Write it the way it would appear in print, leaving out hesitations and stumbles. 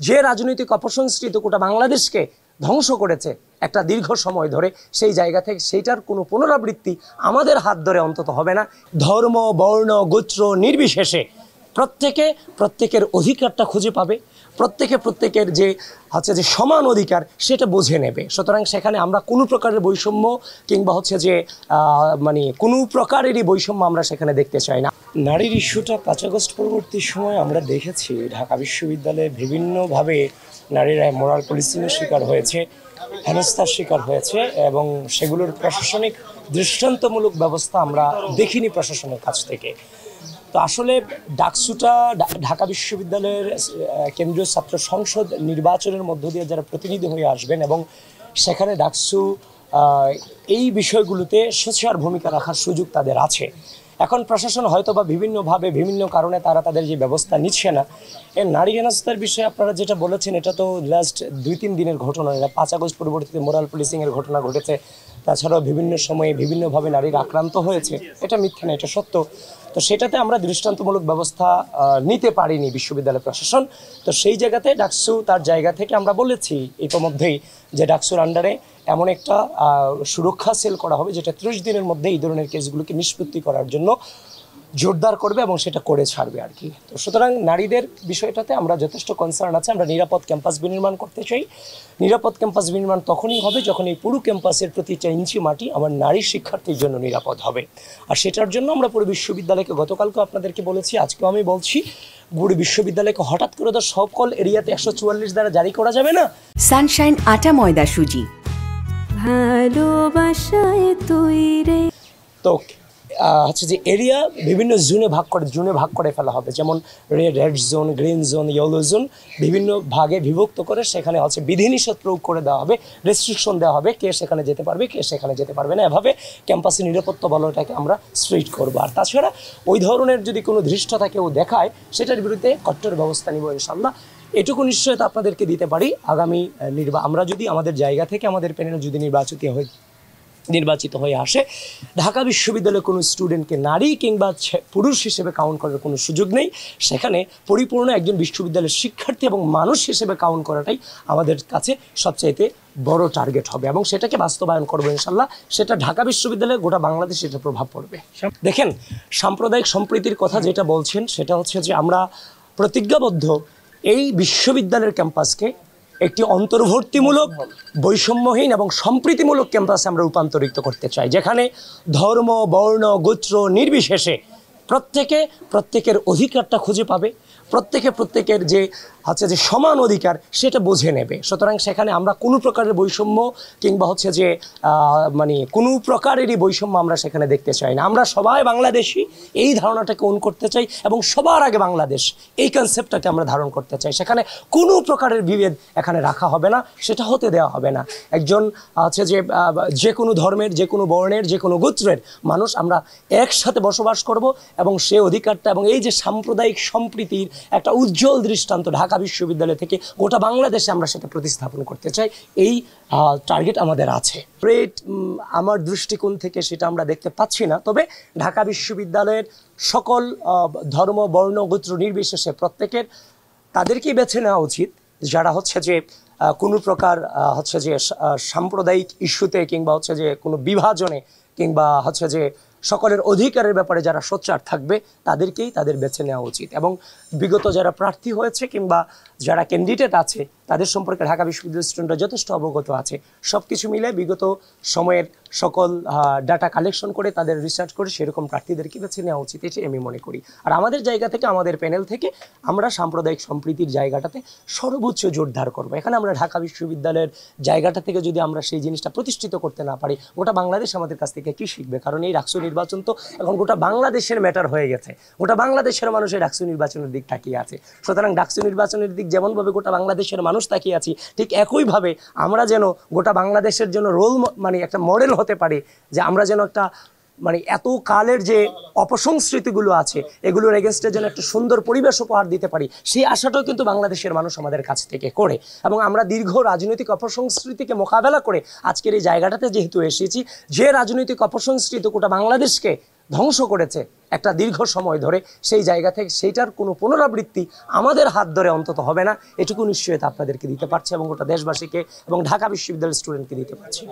যে রাজনৈতিক অপসংস্কৃত গোটা বাংলাদেশকে ধ্বংস করেছে একটা দীর্ঘ সময় ধরে, সেই জায়গা থেকে সেইটার কোনো পুনরাবৃত্তি আমাদের হাত ধরে অন্তত হবে না। ধর্ম, বর্ণ, গোত্র নির্বিশেষে প্রত্যেকের অধিকারটা খুঁজে পাবে, প্রত্যেকের যে সমান অধিকার সেটা বুঝে নেবে। সুতরাং সেখানে আমরা কোনো প্রকারের বৈষম্য কিংবা কোনো প্রকারেরই বৈষম্য আমরা সেখানে দেখতে চাই না। নারীর ইস্যুটা 5 আগস্ট পরবর্তী সময় আমরা দেখেছি ঢাকা বিশ্ববিদ্যালয়ে বিভিন্নভাবে নারীরা মোরাল পুলিশিংয়ের শিকার হয়েছে, হেনস্থার শিকার হয়েছে এবং সেগুলোর প্রশাসনিক দৃষ্টান্তমূলক ব্যবস্থা আমরা দেখিনি প্রশাসনের কাছ থেকে। তো আসলে ডাকসুটা ঢাকা বিশ্ববিদ্যালয়ের কেন্দ্রীয় ছাত্র সংসদ নির্বাচনের মধ্য দিয়ে যারা প্রতিনিধি হয়ে আসবেন এবং সেখানে ডাকসু এই বিষয়গুলোতে সোচ্চার ভূমিকা রাখার সুযোগ তাদের আছে। এখন প্রশাসন হয়তো বা বিভিন্নভাবে বিভিন্ন কারণে তারা তাদের যে ব্যবস্থা নিচ্ছে না। এর নারী হেনস্থার বিষয়ে আপনারা যেটা বলেছেন এটা তো লাস্ট 2-3 দিনের ঘটনা, এটা 5 আগস্ট পরবর্তীতে মোরাল পুলিশিংয়ের ঘটনা ঘটেছে। তাছাড়াও বিভিন্ন সময়ে বিভিন্নভাবে নারীরা আক্রান্ত হয়েছে, এটা মিথ্যা না, এটা সত্য। তো সেটাতে আমরা দৃষ্টান্তমূলক ব্যবস্থা নিতে পারিনি বিশ্ববিদ্যালয় প্রশাসন। তো সেই জায়গাতে ডাকসু তার জায়গা থেকে আমরা বলেছি ইতিমধ্যেই যে ডাকসুর আন্ডারে এমন একটা সুরক্ষা সেল করা হবে যেটা 30 দিনের মধ্যে এই ধরনের কেসগুলোকে নিষ্পত্তি করার জন্য জোরদার করবে এবং সেটা করে ছাড়বে আর কি। তো সুতরাং নারীদের বিষয়টাতে আমরা যথেষ্ট কনসার্ন আছে। আমরা নিরাপদ ক্যাম্পাস বিনির্মাণ করতে চাই। নিরাপদ ক্যাম্পাস বিনির্মাণ তখনই হবে যখন এই পুরো ক্যাম্পাসের প্রতিটা ইঞ্চি মাটি আমার নারী শিক্ষার্থীর জন্য নিরাপদ হবে। আর সেটার জন্য আমরা পুরো বিশ্ববিদ্যালয়কে গতকালকে আপনাদেরকে বলেছি, আজকেও আমি বলছি, পুরো বিশ্ববিদ্যালয়কে হঠাৎ করে তো সকল এরিয়াতে 144 দ্বারা জারি করা যাবে না। সানশাইন আটা ময়দা সুজি, ভালোবাসায় তৈরি। তো যে এরিয়া বিভিন্ন জোনে ভাগ করে ফেলা হবে, যেমন red zone, green zone, yellow zone, বিভিন্ন ভাগে বিভক্ত করে সেখানে বিধিনিষেধ প্রয়োগ করে দেওয়া হবে, রেস্ট্রিকশন দেওয়া হবে, কে সেখানে যেতে পারবে, কে সেখানে যেতে পারবে না। এভাবে ক্যাম্পাসের নিরাপত্তা বলয়টাকে আমরা স্ট্রিক্ট করবো। আর তাছাড়া ওই ধরনের যদি কোনো ধৃষ্টতা কেউ দেখায় সেটার বিরুদ্ধে কঠোর ব্যবস্থা নিব ইনশাআল্লাহ। এটুকু নিশ্চয়তা আপনাদেরকে দিতে পারি, আগামী আমরা যদি আমাদের জায়গা থেকে আমাদের প্যানেল যদি নির্বাচিত হয়ে আসে, ঢাকা বিশ্ববিদ্যালয়ে কোনো স্টুডেন্টকে নারী কিংবা পুরুষ হিসেবে কাউন্ট করার কোনো সুযোগ নেই। সেখানে পরিপূর্ণ একজন বিশ্ববিদ্যালয়ের শিক্ষার্থী এবং মানুষ হিসেবে কাউন্ট করাটাই আমাদের কাছে সবচাইতে বড় টার্গেট হবে এবং সেটাকে বাস্তবায়ন করবো ইনশাল্লাহ। সেটা ঢাকা বিশ্ববিদ্যালয়ে গোটা বাংলাদেশে এটা প্রভাব পড়বে। দেখেন, সাম্প্রদায়িক সম্প্রীতির কথা যেটা বলছেন সেটা হচ্ছে যে আমরা প্রতিজ্ঞাবদ্ধ এই বিশ্ববিদ্যালয়ের ক্যাম্পাসকে একটি অন্তর্ভুক্তিমূলক, বৈষম্যহীন এবং সম্প্রীতিমূলক ক্যাম্পাসে আমরা রূপান্তরিত করতে চাই, যেখানে ধর্ম, বর্ণ, গোত্র নির্বিশেষে প্রত্যেকের অধিকারটা খুঁজে পাবে, প্রত্যেকের যে সমান অধিকার সেটা বুঝে নেবে। সুতরাং সেখানে আমরা কোনো প্রকারের বৈষম্য কিংবা কোনো প্রকারেরই বৈষম্য আমরা সেখানে দেখতে চাই না। আমরা সবাই বাংলাদেশি, এই ধারণাটাকে ওন করতে চাই এবং সবার আগে বাংলাদেশ, এই কনসেপ্টটাকে আমরা ধারণ করতে চাই। সেখানে কোনো প্রকারের বিভেদ এখানে রাখা হবে না, সেটা হতে দেওয়া হবে না। একজন যে কোনো ধর্মের, যে কোনো বর্ণের, যে কোনো গোত্রের মানুষ আমরা একসাথে বসবাস করব এবং সে অধিকারটা এবং এই যে সাম্প্রদায়িক সম্প্রীতির একটা উজ্জ্বল দৃষ্টান্ত ঢাকা বিশ্ববিদ্যালয় থেকে গোটা বাংলাদেশে আমরা সেটা প্রতিস্থাপন করতে চাই। এই টার্গেট আমাদের আছে। আমার দৃষ্টিকোণ থেকে সেটা আমরা দেখতে পাচ্ছি না, তবে ঢাকা বিশ্ববিদ্যালয়ের সকল ধর্ম, বর্ণ, গোত্র নির্বিশেষে তাদেরকেই বেছে নেওয়া উচিত যারা কোনো প্রকার সাম্প্রদায়িক ইস্যুতে কিংবা কোনো বিভাজনে কিংবা সকলের অধিকারের ব্যাপারে যারা সোচ্চার থাকবে তাদেরকেই তাদের বেছে নেওয়া উচিত। এবং বিগত যারা প্রার্থী হয়েছে কিংবা যারা ক্যান্ডিডেট আছে তাদের সম্পর্কে ঢাকা বিশ্ববিদ্যালয়ের স্টুডেন্টরা যথেষ্ট অবগত আছে। সব কিছু মিলে বিগত সময়ের সকল ডাটা কালেকশন করে তাদের রিসার্চ করে সেরকম প্রার্থীদেরকে বেছে নেওয়া উচিত, এটি আমি মনে করি। আর আমাদের জায়গা থেকে, আমাদের প্যানেল থেকে আমরা সাম্প্রদায়িক সম্প্রীতির জায়গাটাতে সর্বোচ্চ জোরদার করবো। এখানে আমরা ঢাকা বিশ্ববিদ্যালয়ের জায়গাটা থেকে যদি আমরা সেই জিনিসটা প্রতিষ্ঠিত করতে না পারি, গোটা বাংলাদেশ আমাদের কাছ থেকে কী শিখবে? কারণ এই ডাকসু নির্বাচন তো এখন গোটা বাংলাদেশের ম্যাটার হয়ে গেছে। গোটা বাংলাদেশের মানুষ এই ডাকসু নির্বাচনের দিক তাকিয়ে আছে। সুতরাং ডাকসু নির্বাচনের দিক যেমনভাবে গোটা বাংলাদেশের মানুষ তাকিয়ে আছি, ঠিক একইভাবে আমরা যেন গোটা বাংলাদেশের জন্য একটা মডেল হতে পারি, যে আমরা যেন একটা এত কালের যে অপসংস্কৃতিগুলো আছে এগুলোর এগেনস্টে যেন একটা সুন্দর পরিবেশ উপহার দিতে পারি, সেই আশাটাও কিন্তু বাংলাদেশের মানুষ আমাদের কাছ থেকে করে। এবং আমরা দীর্ঘ রাজনৈতিক অপসংস্কৃতিকে মোকাবেলা করে আজকের এই জায়গাটাতে যেহেতু এসেছি, যে রাজনৈতিক অপসংস্কৃতি গোটা বাংলাদেশকে ধ্বংস করেছে একটা দীর্ঘ সময় ধরে, সেই জায়গা থেকে সেইটার কোনো পুনরাবৃত্তি আমাদের হাত ধরে অন্তত হবে না, এটুকু নিশ্চয়তা আপনাদেরকে দিতে পারছি এবং গোটা দেশবাসীকে এবং ঢাকা বিশ্ববিদ্যালয়ের স্টুডেন্টকে দিতে পারছি।